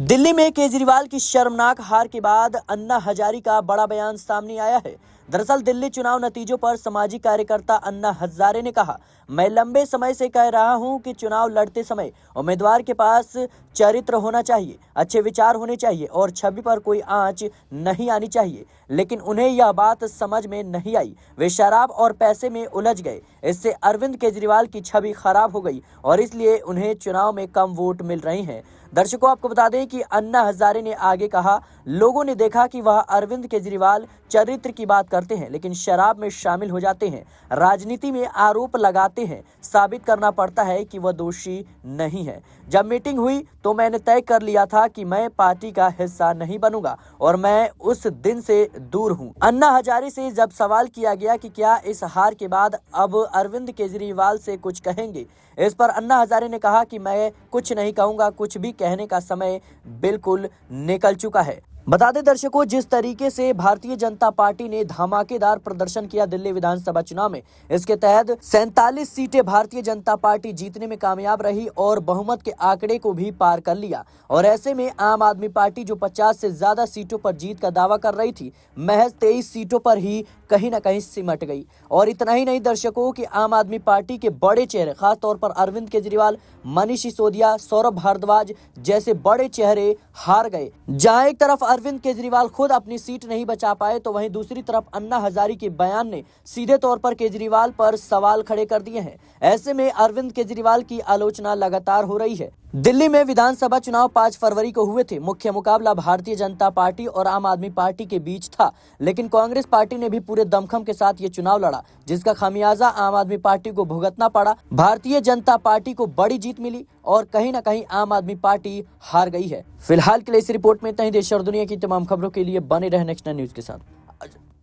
दिल्ली में केजरीवाल की शर्मनाक हार के बाद अन्ना हजारे का बड़ा बयान सामने आया है। दरअसल दिल्ली चुनाव नतीजों पर सामाजिक कार्यकर्ता अन्ना हजारे ने कहा, मैं लंबे समय से कह रहा हूं कि चुनाव लड़ते समय उम्मीदवार के पास चरित्र होना चाहिए, अच्छे विचार होने चाहिए और छवि पर कोई आंच नहीं आनी चाहिए। लेकिन उन्हें यह बात समझ में नहीं आई। वे शराब और पैसे में उलझ गए। इससे अरविंद केजरीवाल की छवि खराब हो गई और इसलिए उन्हें चुनाव में कम वोट मिल रहे हैं। दर्शकों, आपको बता दें कि अन्ना हजारे ने आगे कहा, लोगों ने देखा कि वह अरविंद केजरीवाल चरित्र की बात करते हैं लेकिन शराब में शामिल हो जाते हैं, राजनीति में आरोप लगाते हैं, साबित करना पड़ता है कि वह दोषी नहीं है। जब मीटिंग हुई तो मैंने तय कर लिया था कि मैं पार्टी का हिस्सा नहीं बनूंगा और मैं उस दिन से दूर हूं। अन्ना हजारे से जब सवाल किया गया कि क्या इस हार के बाद अब अरविंद केजरीवाल से कुछ कहेंगे, इस पर अन्ना हजारे ने कहा कि मैं कुछ नहीं कहूंगा, कुछ भी कहने का समय बिल्कुल निकल चुका है। बता दें दर्शकों, जिस तरीके से भारतीय जनता पार्टी ने धमाकेदार प्रदर्शन किया दिल्ली विधानसभा चुनाव में, इसके तहत 47 सीटें भारतीय जनता पार्टी जीतने में कामयाब रही और बहुमत के आंकड़े को भी पार कर लिया। और ऐसे में आम आदमी पार्टी जो 50 से ज्यादा सीटों पर जीत का दावा कर रही थी, महज 23 सीटों पर ही कहीं न कहीं सिमट गई। और इतना ही नहीं दर्शकों, कि आम आदमी पार्टी के बड़े चेहरे, खासतौर पर अरविंद केजरीवाल, मनीष सिसोदिया, सौरभ भारद्वाज जैसे बड़े चेहरे हार गए। जहां एक तरफ अरविंद केजरीवाल खुद अपनी सीट नहीं बचा पाए, तो वहीं दूसरी तरफ अन्ना हजारे के बयान ने सीधे तौर पर केजरीवाल पर सवाल खड़े कर दिए हैं। ऐसे में अरविंद केजरीवाल की आलोचना लगातार हो रही है। दिल्ली में विधानसभा चुनाव 5 फरवरी को हुए थे। मुख्य मुकाबला भारतीय जनता पार्टी और आम आदमी पार्टी के बीच था, लेकिन कांग्रेस पार्टी ने भी पूरे दमखम के साथ ये चुनाव लड़ा, जिसका खामियाजा आम आदमी पार्टी को भुगतना पड़ा। भारतीय जनता पार्टी को बड़ी जीत मिली और कहीं न कहीं आम आदमी पार्टी हार गई है। फिलहाल के लिए इस रिपोर्ट में इतना ही। देश और दुनिया की तमाम खबरों के लिए बने रहे नेक्स्ट न्यूज के साथ।